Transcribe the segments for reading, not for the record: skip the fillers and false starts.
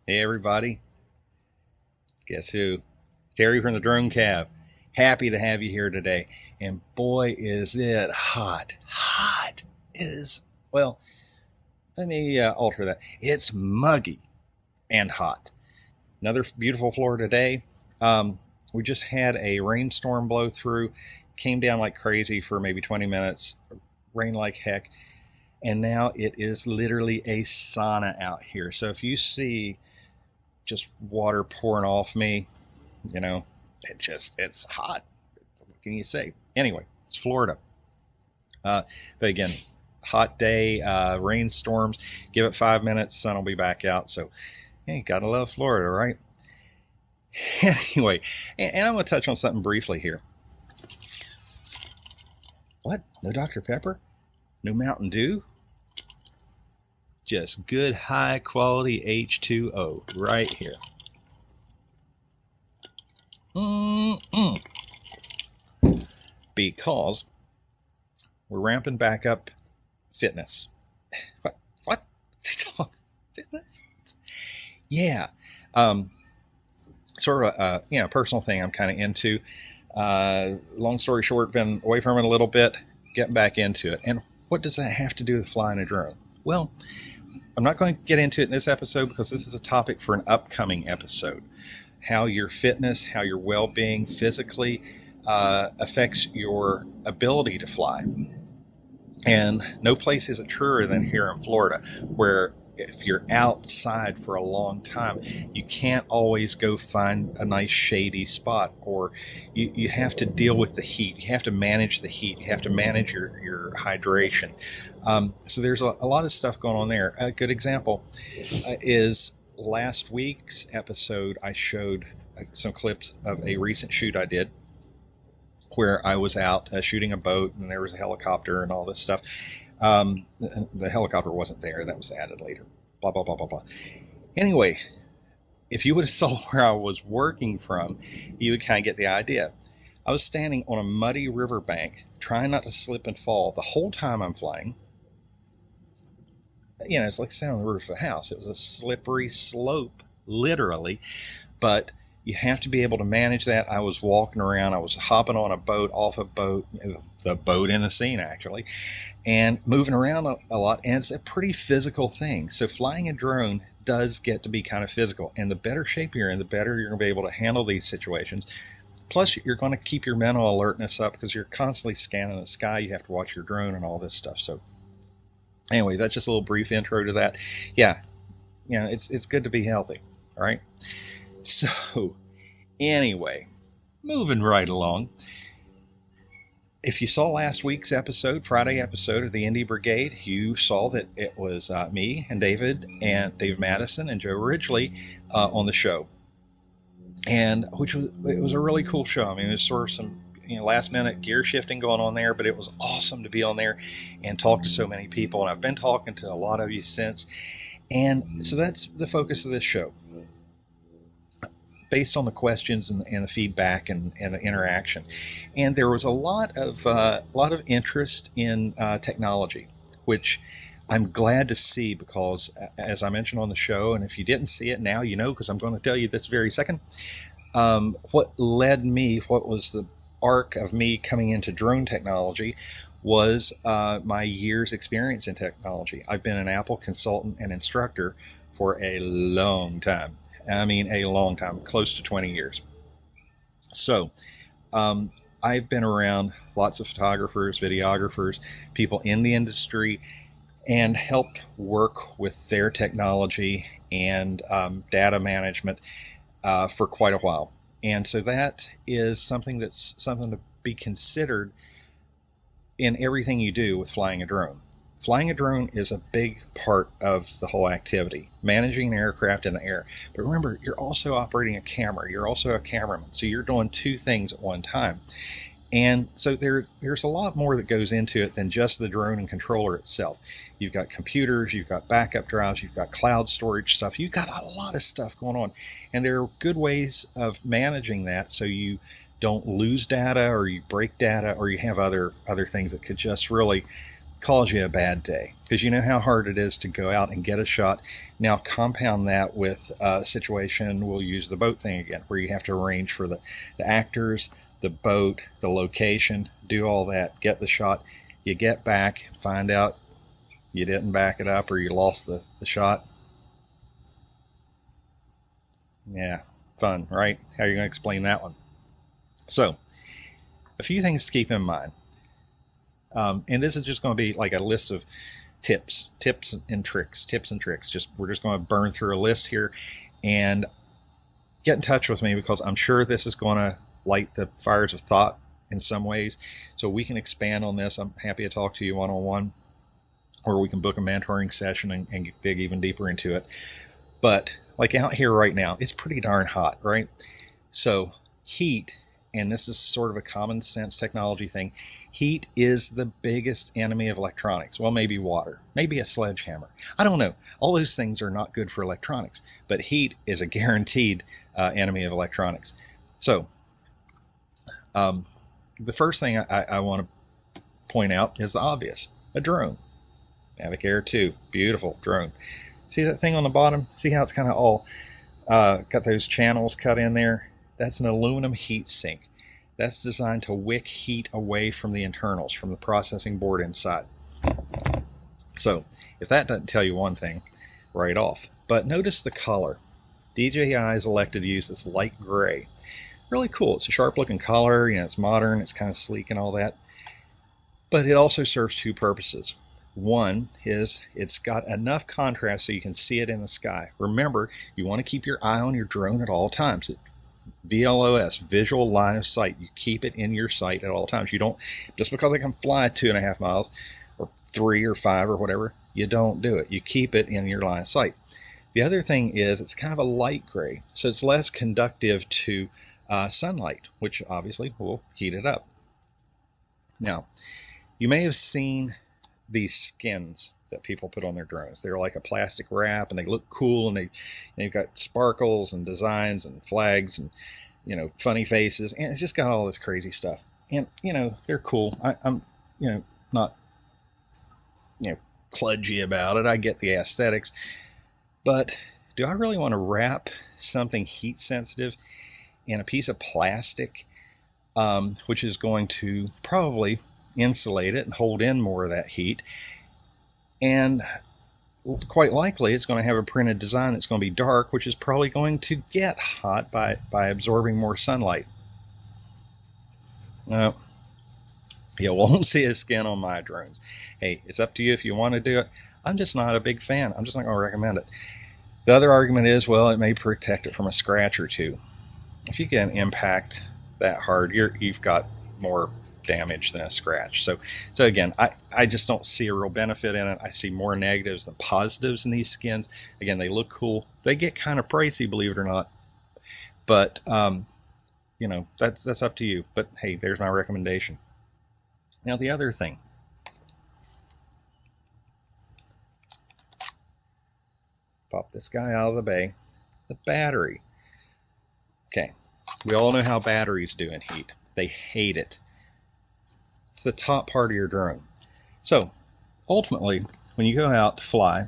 Hey everybody, guess who? Terry from the dronecav. Happy to have you here today. And boy, is it hot. Hot is, well, let me alter that. It's muggy and hot. Another beautiful Florida day. We just had a rainstorm blow through. Came down like crazy for maybe 20 minutes. Rain like heck. And now it is literally a sauna out here. So if you see just water pouring off me, you know, it's hot. What can you say? Anyway, it's Florida. But again, hot day, rainstorms. Give it 5 minutes, sun will be back out. So, hey, gotta love Florida, right? Anyway, and I'm going to touch on something briefly here. What? No Dr. Pepper? No Mountain Dew? Just good high quality H2O right here. Because we're ramping back up fitness. What? Fitness? Yeah. Sort of a personal thing I'm kind of into. Long story short, been away from it a little bit, getting back into it. And what does that have to do with flying a drone? Well, I'm not going to get into it in this episode because this is a topic for an upcoming episode. How your fitness, how your well-being physically affects your ability to fly. And no place is it truer than here in Florida, where if you're outside for a long time, you can't always go find a nice shady spot, or you have to deal with the heat. You have to manage the heat. You have to manage your hydration. So there's a lot of stuff going on there. A good example is last week's episode. I showed some clips of a recent shoot I did where I was out shooting a boat, and there was a helicopter and all this stuff. The helicopter wasn't there. That was added later. Blah, blah, blah, blah, blah. Anyway, if you would have saw where I was working from, you would kind of get the idea. I was standing on a muddy riverbank, trying not to slip and fall the whole time I'm flying. You know, it's like standing on the roof of a house. It was a slippery slope, literally, but you have to be able to manage that. I was walking around. I was hopping on a boat, off a boat, the boat in the scene, actually, and moving around a lot. And it's a pretty physical thing. So flying a drone does get to be kind of physical. And the better shape you're in, the better you're going to be able to handle these situations. Plus, you're going to keep your mental alertness up because you're constantly scanning the sky. You have to watch your drone and all this stuff. So anyway, that's just a little brief intro to that. Yeah, it's good to be healthy, all right? So anyway, moving right along. If you saw last week's episode, Friday episode of the Indie Brigade, you saw that it was me and David Madison and Joe Ridgely on the show. And it was a really cool show. I mean, there's sort of some last minute gear shifting going on there, but it was awesome to be on there and talk to so many people. And I've been talking to a lot of you since. And so that's the focus of this show, based on the questions and the feedback and the interaction. And there was a lot of interest in technology, which I'm glad to see because, as I mentioned on the show, and if you didn't see it now, you know, because I'm going to tell you this very second, what was the arc of me coming into drone technology was my year's experience in technology. I've been an Apple consultant and instructor for a long time. I mean, a long time, close to 20 years. So I've been around lots of photographers, videographers, people in the industry, and helped work with their technology and data management for quite a while. And so that is something to be considered in everything you do with flying a drone. Flying a drone is a big part of the whole activity, managing an aircraft in the air. But remember, you're also operating a camera. You're also a cameraman. So you're doing two things at one time. And so there's a lot more that goes into it than just the drone and controller itself. You've got computers, you've got backup drives, you've got cloud storage stuff. You've got a lot of stuff going on. And there are good ways of managing that so you don't lose data or you break data or you have other things that could just really calls you a bad day, because you know how hard it is to go out and get a shot. Now compound that with a situation, we'll use the boat thing again, where you have to arrange for the actors, the boat, the location, do all that, get the shot. You get back, find out you didn't back it up or you lost the shot. Yeah, fun, right? How are you going to explain that one? So, a few things to keep in mind. And this is just going to be like a list of tips and tricks. We're just going to burn through a list here, and get in touch with me, because I'm sure this is going to light the fires of thought in some ways, so we can expand on this. I'm happy to talk to you one-on-one, or we can book a mentoring session and dig even deeper into it. But like out here right now, it's pretty darn hot, right? So heat, and this is sort of a common sense technology thing, heat is the biggest enemy of electronics. Well, maybe water, maybe a sledgehammer. I don't know. All those things are not good for electronics, but heat is a guaranteed enemy of electronics. So the first thing I want to point out is the obvious: a drone. Mavic Air 2, beautiful drone. See that thing on the bottom? See how it's kind of all got those channels cut in there? That's an aluminum heat sink. That's designed to wick heat away from the internals, from the processing board inside. So if that doesn't tell you one thing, right off. But notice the color. DJI has elected to use this light gray. Really cool. It's a sharp looking color. You know, it's modern. It's kind of sleek and all that. But it also serves two purposes. One is it's got enough contrast so you can see it in the sky. Remember, you want to keep your eye on your drone at all times. VLOS, visual line of sight. You keep it in your sight at all times. You don't, just because it can fly 2.5 miles or 3 or 5 or whatever, you don't do it. You keep it in your line of sight. The other thing is it's kind of a light gray, so it's less conductive to sunlight, which obviously will heat it up. Now, you may have seen these skins that people put on their drones. They're like a plastic wrap, and they look cool, and they've got sparkles and designs and flags and, you know, funny faces, and it's just got all this crazy stuff. And, you know, they're cool. I'm, you know, not, you know, kludgy about it. I get the aesthetics, but do I really want to wrap something heat sensitive in a piece of plastic, which is going to probably insulate it and hold in more of that heat? And quite likely it's going to have a printed design that's going to be dark, which is probably going to get hot by absorbing more sunlight. You won't see a skin on my drones. Hey, it's up to you if you want to do it. I'm just not a big fan. I'm just not going to recommend it. The other argument is, well, it may protect it from a scratch or two. If you get an impact that hard, you've got more damage than a scratch. So again, I just don't see a real benefit in it. I see more negatives than positives in these skins. Again, they look cool. They get kind of pricey, believe it or not. But you know, that's up to you. But hey, there's my recommendation. Now the other thing. Pop this guy out of the bay. The battery. Okay, we all know how batteries do in heat. They hate it. It's the top part of your drone. So ultimately, when you go out to fly,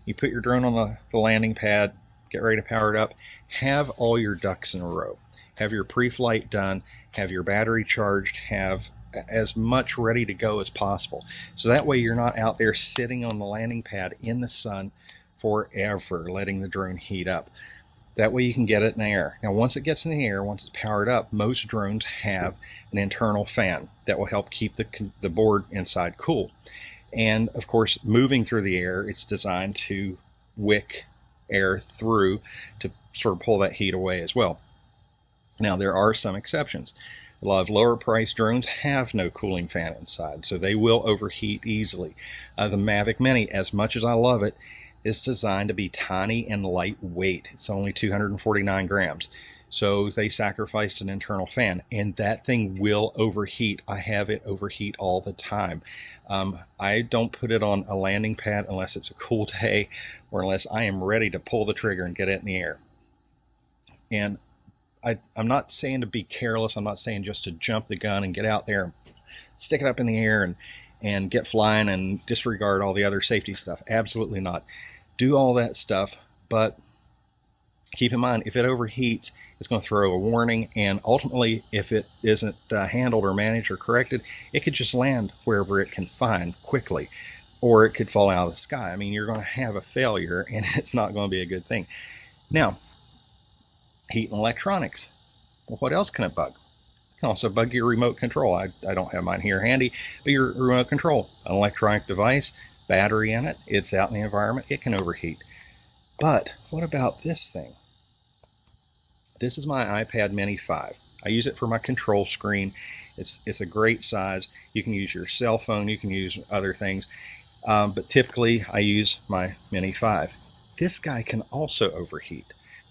you put your drone on the landing pad, get ready to power it up, have all your ducks in a row. Have your pre-flight done, have your battery charged, have as much ready to go as possible. So that way you're not out there sitting on the landing pad in the sun forever, letting the drone heat up. That way you can get it in the air. Now, once it gets in the air, once it's powered up, most drones have an internal fan that will help keep the board inside cool. And, of course, moving through the air, it's designed to wick air through to sort of pull that heat away as well. Now, there are some exceptions. A lot of lower-priced drones have no cooling fan inside, so they will overheat easily. The Mavic Mini, as much as I love it, is designed to be tiny and lightweight. It's only 249 grams. So they sacrificed an internal fan, and that thing will overheat. I have it overheat all the time. I don't put it on a landing pad unless it's a cool day or unless I am ready to pull the trigger and get it in the air. And I'm not saying to be careless. I'm not saying just to jump the gun and get out there and stick it up in the air and get flying and disregard all the other safety stuff. Absolutely not. Do all that stuff, but keep in mind, if it overheats, it's going to throw a warning, and ultimately, if it isn't handled or managed or corrected, it could just land wherever it can find quickly, or it could fall out of the sky. I mean, you're going to have a failure, and it's not going to be a good thing. Now, heat and electronics. Well, what else can it bug? It can also bug your remote control. I don't have mine here handy, but your remote control, an electronic device, battery in it, it's out in the environment, it can overheat. But what about this thing? This is my iPad Mini 5. I use it for my control screen. It's a great size. You can use your cell phone, you can use other things, but typically I use my Mini 5. This guy can also overheat.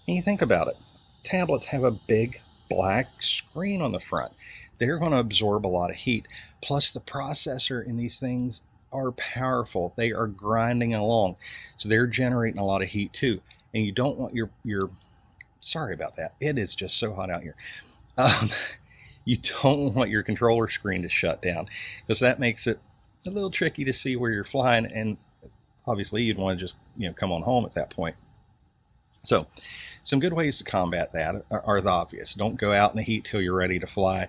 And you think about it, tablets have a big black screen on the front. They're going to absorb a lot of heat. Plus the processor in these things are powerful. They are grinding along, so they're generating a lot of heat too. And you don't want your sorry about that. It is just so hot out here. You don't want your controller screen to shut down, because that makes it a little tricky to see where you're flying, and obviously you'd want to just come on home at that point. So some good ways to combat that are the obvious. Don't go out in the heat till you're ready to fly.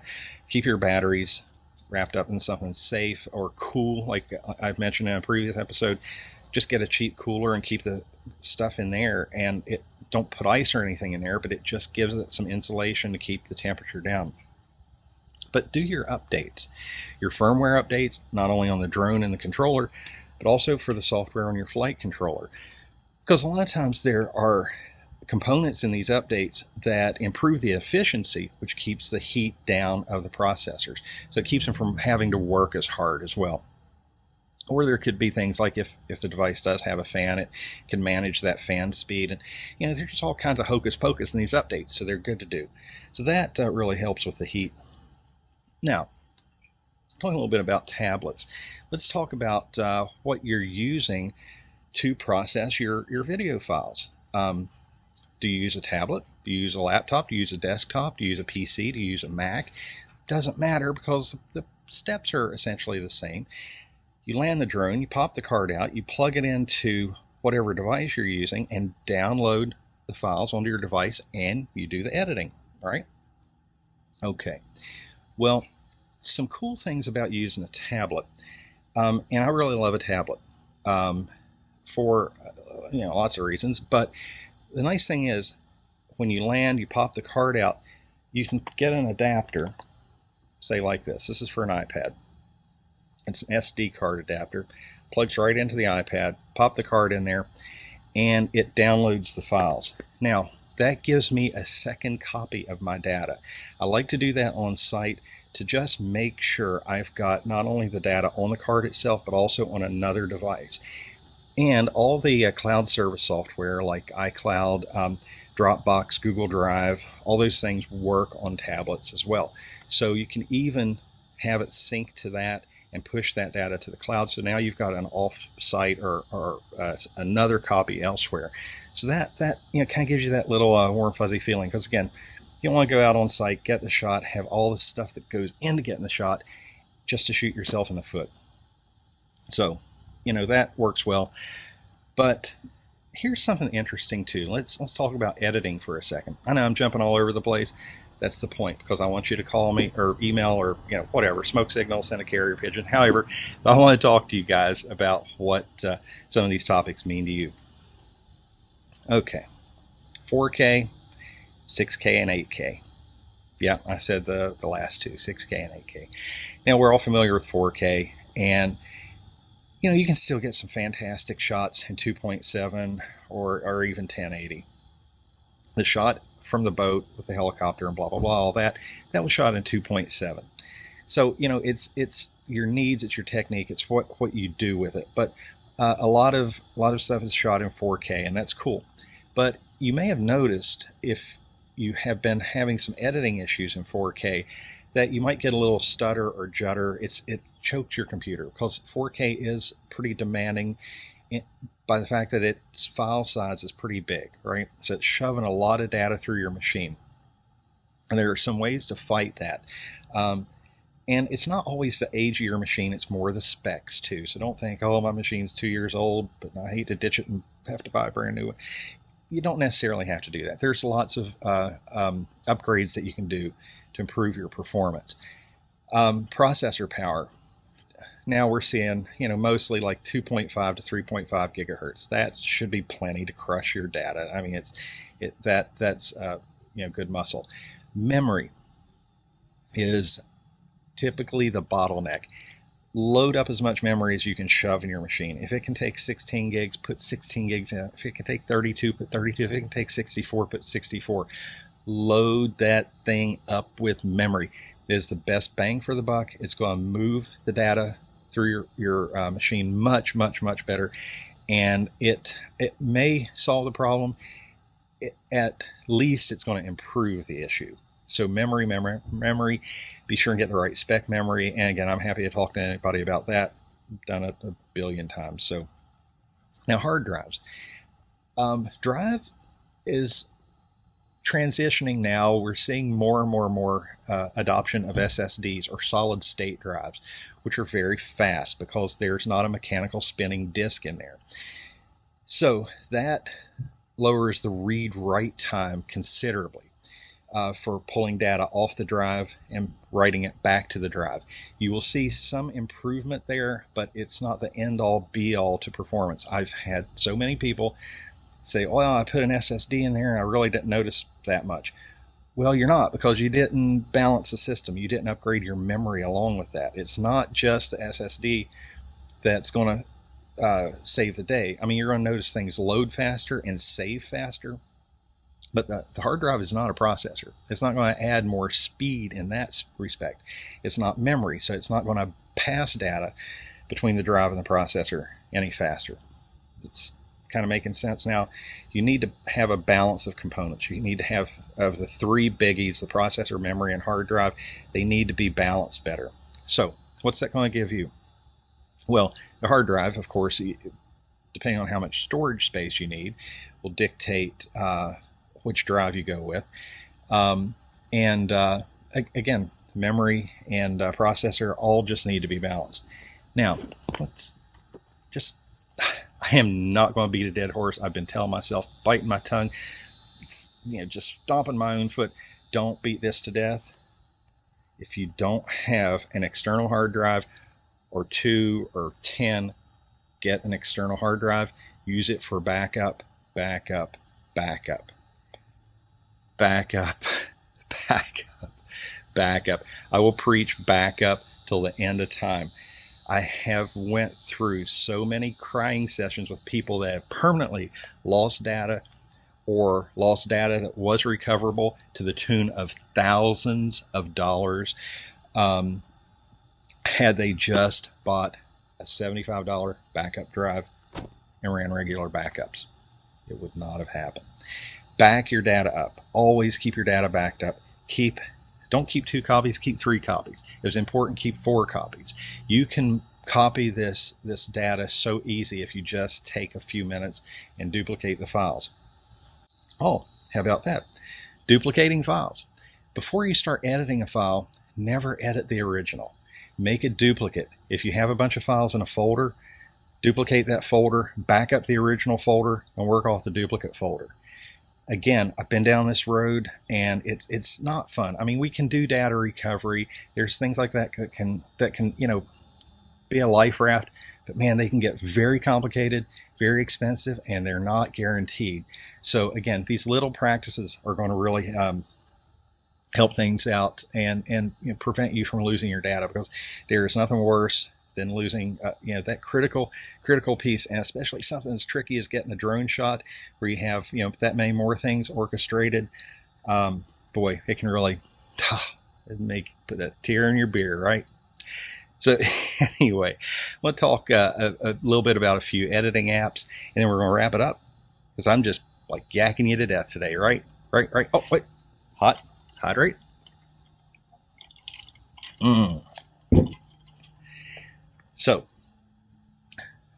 Keep your batteries wrapped up in something safe or cool, like I've mentioned in a previous episode. Just get a cheap cooler and keep the stuff in there, and don't put ice or anything in there, but it just gives it some insulation to keep the temperature down. But do your updates, your firmware updates, not only on the drone and the controller, but also for the software on your flight controller. Because a lot of times there are components in these updates that improve the efficiency, which keeps the heat down of the processors. So it keeps them from having to work as hard as well. Or there could be things like if the device does have a fan, it can manage that fan speed. And there's just all kinds of hocus pocus in these updates, so they're good to do. So that really helps with the heat. Now, talking a little bit about tablets, let's talk about what you're using to process your video files. Do you use a tablet? Do you use a laptop? Do you use a desktop? Do you use a PC? Do you use a Mac? Doesn't matter, because the steps are essentially the same. You land the drone, you pop the card out, you plug it into whatever device you're using, and download the files onto your device, and you do the editing. All right? Okay. Well, some cool things about using a tablet, and I really love a tablet for lots of reasons. But the nice thing is, when you land, you pop the card out, you can get an adapter, say like this. This is for an iPad. It's an SD card adapter, plugs right into the iPad, pop the card in there, and it downloads the files. Now, that gives me a second copy of my data. I like to do that on site to just make sure I've got not only the data on the card itself, but also on another device. And all the cloud service software like iCloud, Dropbox, Google Drive, all those things work on tablets as well. So you can even have it sync to that and push that data to the cloud. So now you've got an off-site or another copy elsewhere. So that kind of gives you that little warm fuzzy feeling. Because again, you don't want to go out on site, get the shot, have all the stuff that goes into getting the shot just to shoot yourself in the foot. So, that works well. But here's something interesting too. Let's talk about editing for a second. I know I'm jumping all over the place. That's the point, because I want you to call me or email or whatever, smoke signal, send a carrier pigeon, however. I want to talk to you guys about what some of these topics mean to you. Okay, 4K, 6K, and 8K. Yeah, I said the last two, 6K and 8K. Now, we're all familiar with 4K, and you can still get some fantastic shots in 2.7 or even 1080. The shot from the boat with the helicopter and blah blah blah, all that was shot in 2.7. So it's your needs, it's your technique, it's what you do with it. But a lot of stuff is shot in 4K, and that's cool. But you may have noticed, if you have been having some editing issues in 4K, that you might get a little stutter or judder. It chokes your computer, because 4K is pretty demanding by the fact that its file size is pretty big, right? So it's shoving a lot of data through your machine. And there are some ways to fight that. And it's not always the age of your machine, it's more the specs too. So don't think, oh, my machine's 2 years old, but I hate to ditch it and have to buy a brand new one. You don't necessarily have to do that. There's lots of upgrades that you can do to improve your performance. Processor power. Now we're seeing, mostly like 2.5 to 3.5 gigahertz. That should be plenty to crush your data. I mean, that's good muscle. Memory is typically the bottleneck. Load up as much memory as you can shove in your machine. If it can take 16 gigs, put 16 gigs in. If it can take 32, put 32. If it can take 64, put 64. Load that thing up with memory. It is the best bang for the buck. It's going to move the data through your machine much, much, much better. And it may solve the problem. At least it's going to improve the issue. So memory. Be sure and get the right spec memory. And again, I'm happy to talk to anybody about that. I've done it a billion times. So now hard drives. Drive is transitioning now. We're seeing more and more adoption of SSDs or solid state drives, which are very fast because there's not a mechanical spinning disk in there. So that lowers the read-write time considerably. For pulling data off the drive and writing it back to the drive. You will see some improvement there, but it's not the end-all be-all to performance. I've had so many people say, well, I put an SSD in there and I really didn't notice that much. Well, you're not, because you didn't balance the system. You didn't upgrade your memory along with that. It's not just the SSD that's going to save the day. I mean, you're going to notice things load faster and save faster. But the hard drive is not a processor. It's not going to add more speed in that respect. It's not memory, so it's not going to pass data between the drive and the processor any faster. It's kind of making sense now. You need to have a balance of components. You need to have, of the three biggies, the processor, memory, and hard drive, they need to be balanced better. So what's that going to give you? Well, the hard drive, of course, depending on how much storage space you need, will dictate which drive you go with. Again, memory and processor all just need to be balanced. Now, I am not going to beat a dead horse. I've been telling myself, biting my tongue, just stomping my own foot. Don't beat this to death. If you don't have an external hard drive, or 2 or 10, get an external hard drive. Use it for backup. I will preach backup till the end of time. I have went through so many crying sessions with people that have permanently lost data, or lost data that was recoverable to the tune of thousands of dollars, had they just bought a $75 backup drive and ran regular backups. It would not have happened. Back your data up. Always keep your data backed up. Don't keep 2 copies, keep 3 copies. It was important, keep 4 copies. You can copy this data so easy if you just take a few minutes and duplicate the files. Oh, how about that? Duplicating files. Before you start editing a file, never edit the original. Make a duplicate. If you have a bunch of files in a folder, duplicate that folder, back up the original folder, and work off the duplicate folder. Again, I've been down this road, and it's not fun. I mean, we can do data recovery. There's things like that that can be a life raft, but man, they can get very complicated, very expensive, and they're not guaranteed. So again, these little practices are going to really help things out and prevent you from losing your data, because there is nothing worse than losing that critical piece, and especially something as tricky as getting a drone shot where you have that many more things orchestrated. Boy, it can really put a tear in your beer, right? So anyway, we'll talk a little bit about a few editing apps, and then we're going to wrap it up, because I'm just like yakking you to death today, right? Oh, wait, hydrate. So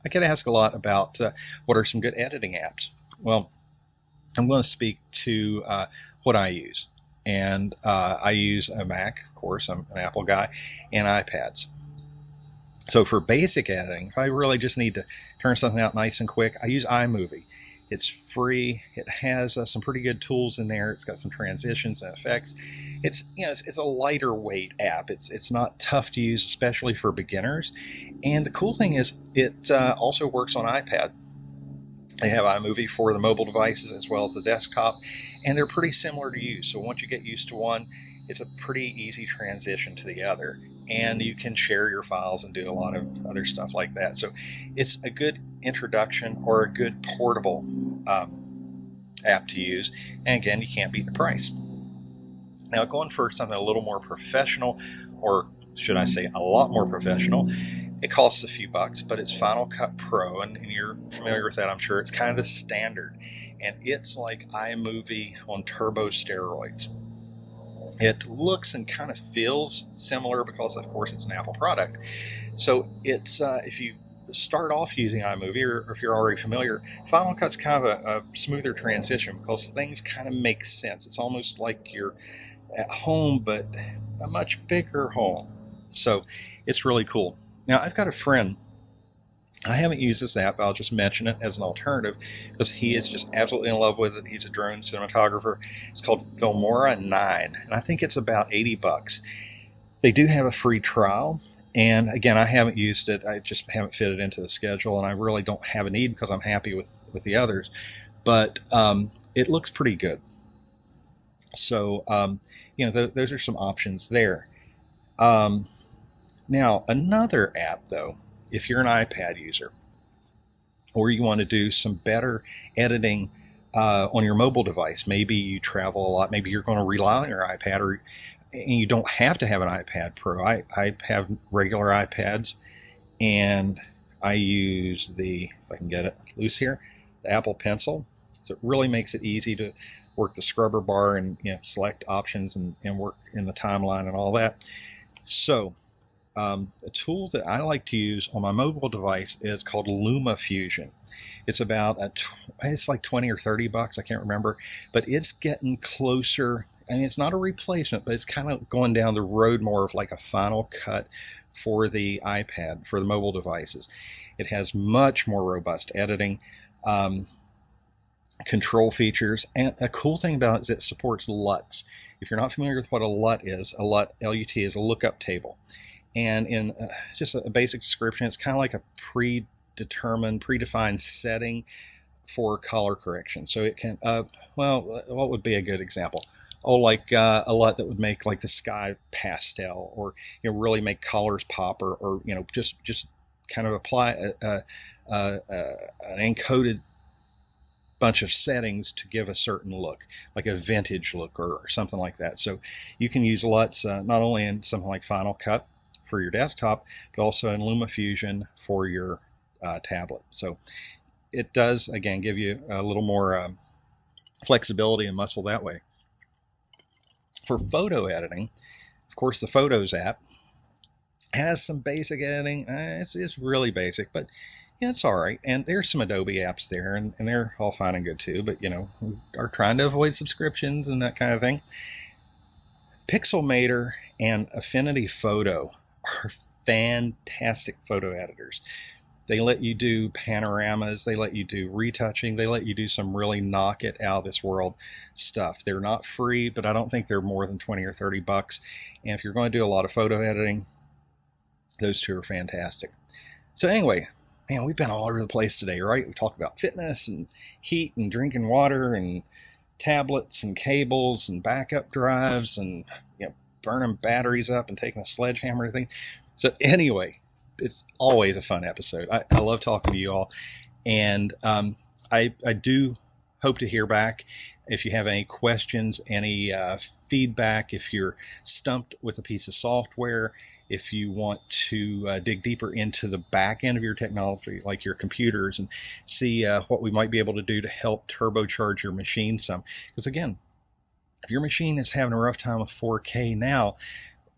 I get asked a lot about what are some good editing apps. Well, I'm going to speak to what I use. and I use a Mac, of course, I'm an Apple guy, and iPads. So for basic editing, if I really just need to turn something out nice and quick, I use iMovie. It's free. It has some pretty good tools in there. It's got some transitions and effects. It's a lighter weight app. It's not tough to use, especially for beginners. And the cool thing is, it also works on iPad. They have iMovie for the mobile devices as well as the desktop, and they're pretty similar to use. So once you get used to one, it's a pretty easy transition to the other, and you can share your files and do a lot of other stuff like that. So it's a good introduction or a good portable app to use. And again, you can't beat the price. Now, going for something a little more professional, or should I say a lot more professional, it costs a few bucks, but it's Final Cut Pro, and you're familiar with that, I'm sure. It's kind of the standard, and it's like iMovie on turbo steroids. It looks and kind of feels similar because, of course, it's an Apple product. So it's if you start off using iMovie, or if you're already familiar, Final Cut's kind of a smoother transition because things kind of make sense. It's almost like you're at home, but a much bigger home. So it's really cool. Now, I've got a friend. I haven't used this app. I'll just mention it as an alternative because he is just absolutely in love with it. He's a drone cinematographer. It's called Filmora 9, and I think it's about $80. They do have a free trial, and again, I haven't used it. I just haven't fit it into the schedule, and I really don't have a need because I'm happy with the others. But it looks pretty good. So, those are some options there. Now, another app, though, if you're an iPad user, or you want to do some better editing on your mobile device, maybe you travel a lot, maybe you're going to rely on your iPad, and you don't have to have an iPad Pro. I have regular iPads, and I use if I can get it loose here, the Apple Pencil. So it really makes it easy to work the scrubber bar and select options and work in the timeline and all that. So a tool that I like to use on my mobile device is called LumaFusion. It's about it's like $20 or $30, I can't remember, but it's getting closer. And it's not a replacement, but it's kind of going down the road more of like a Final Cut for the iPad, for the mobile devices. It has much more robust editing, control features, and a cool thing about it is it supports LUTs. If you're not familiar with what a LUT is, a LUT, L-U-T, is a lookup table. And in just a basic description, it's kind of like a predefined setting for color correction. So it can, what would be a good example? Like a LUT that would make like the sky pastel, or really make colors pop, or just kind of apply an encoded bunch of settings to give a certain look, like a vintage look or something like that. So you can use LUTs not only in something like Final Cut for your desktop, but also in LumaFusion for your tablet. So it does, again, give you a little more flexibility and muscle that way. For photo editing, of course, the Photos app has some basic editing. It's really basic, but it's all right. And there's some Adobe apps there, and they're all fine and good too. But we are trying to avoid subscriptions and that kind of thing. Pixelmator and Affinity Photo are fantastic photo editors. They let you do panoramas, they let you do retouching, they let you do some really knock it out of this world stuff. They're not free, but I don't think they're more than $20 or $30. And if you're going to do a lot of photo editing, those two are fantastic. So anyway, man, we've been all over the place today, right? We talked about fitness and heat and drinking water and tablets and cables and backup drives and burning batteries up and taking a sledgehammer thing. So anyway, it's always a fun episode. I love talking to you all, and I do hope to hear back if you have any questions, any feedback, if you're stumped with a piece of software, if you want to dig deeper into the back end of your technology, like your computers, and see what we might be able to do to help turbocharge your machine some. Because again, if your machine is having a rough time with 4K now,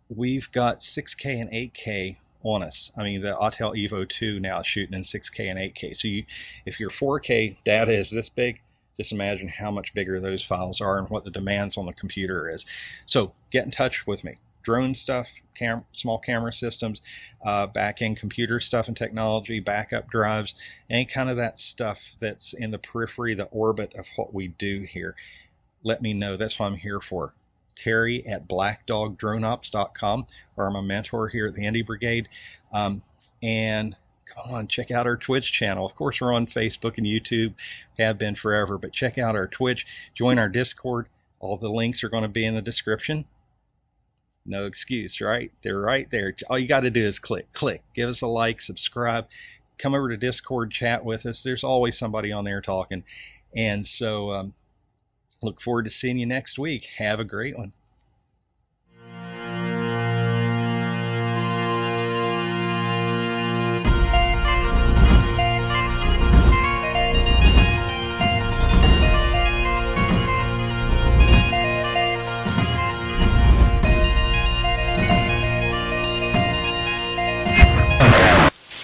we've got 6K and 8K on us. I mean, the Autel Evo 2 now is shooting in 6K and 8K. So if your 4K data is this big, Just imagine how much bigger those files are and what the demands on the computer is. So get in touch with me. Drone stuff, small camera systems, back-end computer stuff and technology, backup drives, any kind of that stuff that's in the periphery, the orbit of what we do here. Let me know. That's what I'm here for. Terry at blackdogdroneops.com, or I'm a mentor here at the Indie Brigade. And come on, check out our Twitch channel. Of course, we're on Facebook and YouTube, have been forever, but check out our Twitch, join our Discord. All the links are going to be in the description. No excuse, right? They're right there. All you got to do is click, give us a like, subscribe, come over to Discord, chat with us. There's always somebody on there talking. And so look forward to seeing you next week. Have a great one.